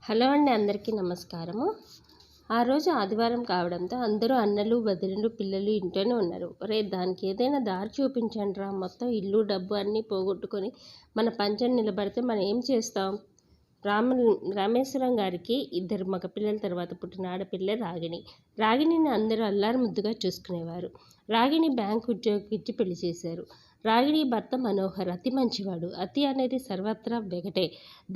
Hello అండి, అందరికీ నమస్కారము. ఆ రోజు ఆదివారం కావడంతో అందరూ అన్నలు, వదినలు, పిల్లలు ఇంట్లోనే ఉన్నారు. దానికి ఏదైనా దారి చూపించండి రా, మొత్తం ఇల్లు, డబ్బు అన్నీ పోగొట్టుకొని మన పంచన నిలబడితే మనం ఏం చేస్తాం? రామేశ్వరం గారికి 2 మగపిల్లల తర్వాత పుట్టిన ఆడపిల్ల రాగిణి. రాగిణిని అందరూ అల్లారు ముద్దుగా చూసుకునేవారు. రాగిణి బ్యాంకు ఉద్యోగికి ఇచ్చి పెళ్లి చేశారు. రాగిణి భర్త మనోహర్ అతి మంచివాడు. అతి అనేది సర్వత్రా వెగటే.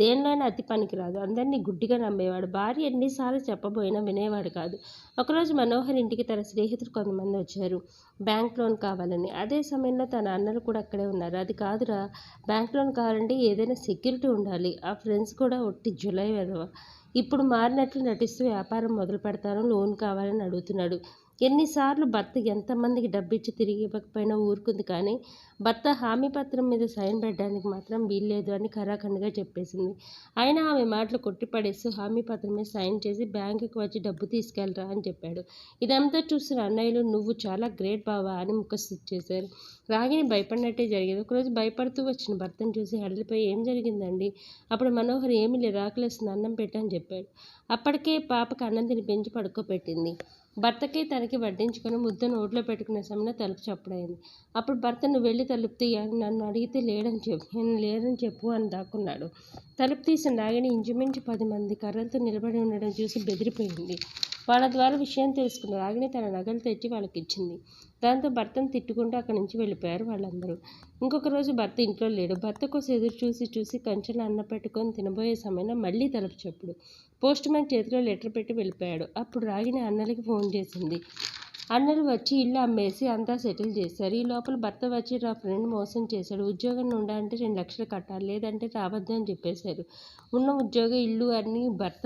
దేనిలోనే అతి పనికిరాదు. అందరినీ గుడ్డిగా నమ్మేవాడు. భార్య ఎన్నిసార్లు చెప్పబోయినా వినేవాడు కాదు. ఒకరోజు మనోహర్ ఇంటికి తన స్నేహితులు కొంతమంది వచ్చారు బ్యాంక్ లోన్ కావాలని. అదే సమయంలో తన అన్నలు కూడా అక్కడే ఉన్నారు. అది కాదురా, బ్యాంక్ లోన్ కావాలంటే ఏదైనా సెక్యూరిటీ ఉండాలి. ఆ ఫ్రెండ్స్ కూడా ఒట్టి జులై వెధవ. ఇప్పుడు మారినట్లు నటిస్తూ వ్యాపారం మొదలు పెడతాను, లోన్ కావాలని అడుగుతున్నాడు. ఎన్నిసార్లు భర్త ఎంతమందికి డబ్బిచ్చి తిరిగి ఇవ్వకపోయినా ఊరుకుంది, కానీ భర్త హామీ పత్రం మీద సైన్ పెట్టడానికి మాత్రం వీల్లేదు అని ఖరాఖండిగా చెప్పేసింది. అయినా ఆమె మాటలు కొట్టిపడేస్తూ హామీ పత్రం మీద సైన్ చేసి బ్యాంకుకి వచ్చి డబ్బు తీసుకెళ్ళరా అని చెప్పాడు. ఇదంతా చూసిన అన్నయ్యలు నువ్వు చాలా గ్రేట్ బావా అని ముఖస్థితి చేశారు. రాగిణి భయపడినట్టే జరిగేది. ఒకరోజు భయపడుతూ వచ్చిన భర్తను చూసి హడలిపోయి ఏం జరిగిందండి? అప్పుడు మనోహర్ ఏమీ లేదు, ఆకలేస్తుంది, అన్నం పెట్టని చెప్పాడు. అప్పటికే పాపకు అన్నం తినిపించి పడుకోబెట్టింది. భర్తకి తనకి వడ్డించుకొని ముద్ద నోట్లో పెట్టుకునే సమయంలో తలుపు చప్పుడైంది. అప్పుడు భర్త నువ్వు వెళ్ళి తలుపు తీయాలి, నన్ను అడిగితే నేను లేదని చెప్పు అని దాక్కున్నాడు. తలుపు తీసిన రాగిణి ఇంచుమించు 10 మంది కర్రలతో నిలబడి ఉండడం చూసి బెదిరిపోయింది. వాళ్ళ ద్వారా విషయం తెలుసుకున్న రాగిణి తన నగలు తెచ్చి వాళ్ళకి ఇచ్చింది. దాంతో భర్తను తిట్టుకుంటూ అక్కడి నుంచి వెళ్ళిపోయారు వాళ్ళందరూ. ఇంకొక రోజు భర్త ఇంట్లో లేడు. భర్త కోసం ఎదురు చూసి కంచెలో అన్నం పెట్టుకొని తినబోయే సమయంలో మళ్ళీ తలుపు చప్పుడు. పోస్ట్ మ్యాన్ చేతిలో లెటర్ పెట్టి వెళ్ళిపోయాడు. అప్పుడు రాగిణి అన్నలకి ఫోన్ చేసింది. అన్నలు వచ్చి ఇల్లు అమ్మేసి అంతా సెటిల్ చేశారు. ఈ లోపల భర్త వచ్చి నా ఫ్రెండ్ మోసం చేశాడు, ఉద్యోగం ఉండాలంటే 2 లక్షలు కట్టాలి, లేదంటే రావద్దు అని చెప్పేశారు. ఉన్న ఉద్యోగ, ఇల్లు అన్నీ భర్త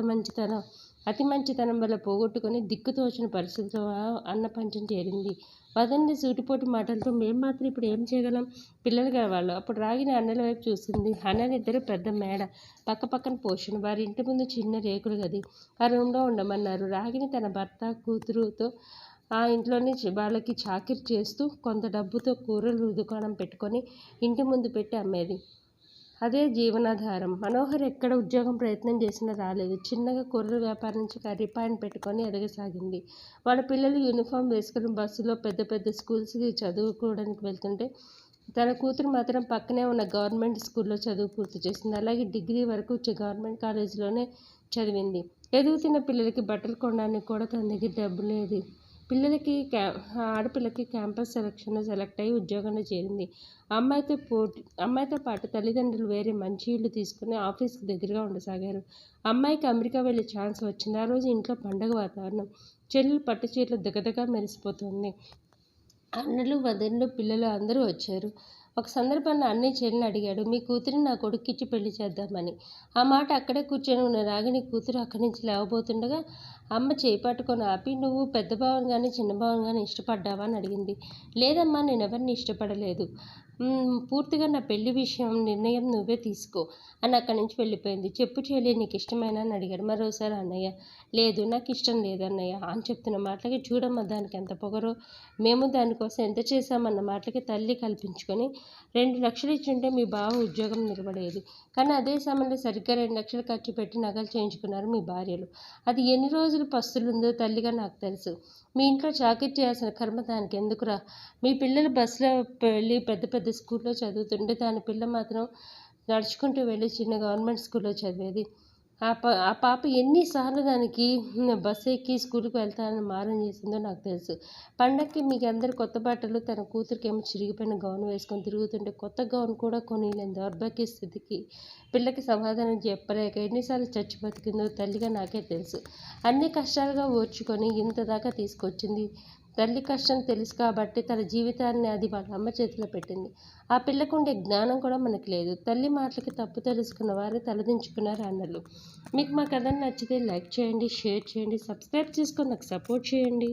అతి మంచితనం వల్ల పోగొట్టుకొని దిక్కుతోచిన పరిస్థితిలో అన్న పంచం చేరింది. వదండి సూటిపోటి మాటలతో మేము మాత్రం ఇప్పుడు ఏం చేయగలం? పిల్లలు కావాలి. అప్పుడు రాగిని అన్నల వైపు చూసింది. అన్నలిద్దరూ పెద్ద మేడ, పక్కపక్కన పోషణ. వారి ఇంటి ముందు చిన్న రేకులు గది. ఆ రూమ్లో ఉండమన్నారు. రాగిని తన భర్త, కూతురుతో ఆ ఇంట్లోనే వాళ్ళకి చాకిరి చేస్తూ కొంత డబ్బుతో కూరలు దుకాణం పెట్టుకొని ఇంటి ముందు పెట్టి అమ్మేది. అదే జీవనాధారం. మనోహర్ ఎక్కడ ఉద్యోగం ప్రయత్నం చేసినా రాలేదు. చిన్నగా కూరల వ్యాపారం నుంచి కర్రీ పాయింట్ పెట్టుకొని ఎదగసాగింది. వాళ్ళ పిల్లలు యూనిఫామ్ వేసుకుని బస్సులో పెద్ద పెద్ద స్కూల్స్కి చదువుకోవడానికి వెళ్తుంటే తన కూతురు మాత్రం పక్కనే ఉన్న గవర్నమెంట్ స్కూల్లో చదువు పూర్తి చేసింది. అలాగే డిగ్రీ వరకు గవర్నమెంట్ కాలేజీలోనే చదివింది. ఎదుగుతున్న పిల్లలకి బట్టలు కొనడానికి కూడా తన దగ్గర డబ్బు లేదు. ఆడపిల్లకి క్యాంపస్ సెలక్షన్లో సెలెక్ట్ అయ్యి ఉద్యోగంలో చేరింది. అమ్మాయితో పాటు తల్లిదండ్రులు వేరే మంచి ఇల్లు తీసుకుని ఆఫీస్కి దగ్గరగా ఉండసాగారు. అమ్మాయికి అమెరికా వెళ్ళే ఛాన్స్ వచ్చింది. ఆ రోజు ఇంట్లో పండగ వాతావరణం. చెల్లెలు పట్టు చీరలు దగదగా మెరిసిపోతుంది. అన్నలు, వదినలు, పిల్లలు అందరూ వచ్చారు. ఒక సందర్భంలో అన్నయ్య చెల్లిని అడిగాడు, మీ కూతురిని నా కొడుక్కిచ్చి పెళ్లి చేద్దామని. ఆ మాట అక్కడే కూర్చొని ఉన్న రాగిణి కూతురు అక్కడి నుంచి లేవబోతుండగా అమ్మ చేయి పట్టుకొని ఆపి, నువ్వు పెద్ద బావని కానీ చిన్న బావని కానీ ఇష్టపడ్డావా అని అడిగింది. లేదమ్మా, నేను ఎవరిని ఇష్టపడలేదు. పూర్తిగా నా పెళ్లి నిర్ణయం నువ్వే తీసుకో అని అక్కడి నుంచి వెళ్ళిపోయింది. చెప్పు చెల్లి, నీకు ఇష్టమేనా అని అడిగాడు మరోసారి అన్నయ్య. లేదు, నాకు ఇష్టం లేదు అన్నయ్య అని చెప్తున్న మాటలకి చూడమ్మా దానికి ఎంత పొగరో, మేము దానికోసం ఎంత చేశామన్న మాటలకి తల్లి కల్పించుకొని 2 లక్షలు ఇచ్చుంటే మీ బావ ఉద్యోగం నిలబడేది. కానీ అదే సమయంలో సరిగ్గా 2 లక్షలు ఖర్చు పెట్టి నగలు చేయించుకున్నారు మీ భార్యలు. అది ఎన్ని రోజులు పస్తులుందో తల్లిగా నాకు తెలుసు. మీ ఇంట్లో చాకిరీ చేయాల్సిన కర్మ దానికి ఎందుకురా? మీ పిల్లలు బస్సులో వెళ్ళి పెద్ద పెద్ద స్కూల్లో చదువుతుంటే దాని పిల్ల మాత్రం నడుచుకుంటూ వెళ్ళి చిన్న గవర్నమెంట్ స్కూల్లో చదివేది. ఆ పాప ఎన్నిసార్లు దానికి బస్సు ఎక్కి స్కూల్కి వెళ్తానని మారం చేసిందో నాకు తెలుసు. పండగకి మీకు అందరు కొత్త బట్టలు, తన కూతురికేమో చిరిగిపోయిన గౌన్ వేసుకొని తిరుగుతుంటే కొత్త గౌన్ కూడా కొనిలేని దౌర్భాగ్య స్థితికి పిల్లకి సమాధానం చెప్పలేక ఎన్నిసార్లు చచ్చి బతికిందో తల్లిగా నాకే తెలుసు. అన్ని కష్టాలుగా ఓర్చుకొని ఇంత దాకా తీసుకొచ్చింది. తల్లి కష్టం తెలుసు కాబట్టి తన జీవితాన్ని అది వాళ్ళ అమ్మ చేతిలో పెట్టింది. ఆ పిల్లకుండే జ్ఞానం కూడా మనకు లేదు. తల్లి మాటలకి తప్పు తెలుసుకున్న వారు తలదించుకున్నారు అన్నలు. మీకు మా కథ నచ్చితే లైక్ చేయండి, షేర్ చేయండి, సబ్స్క్రైబ్ చేసుకొని నాకు సపోర్ట్ చేయండి.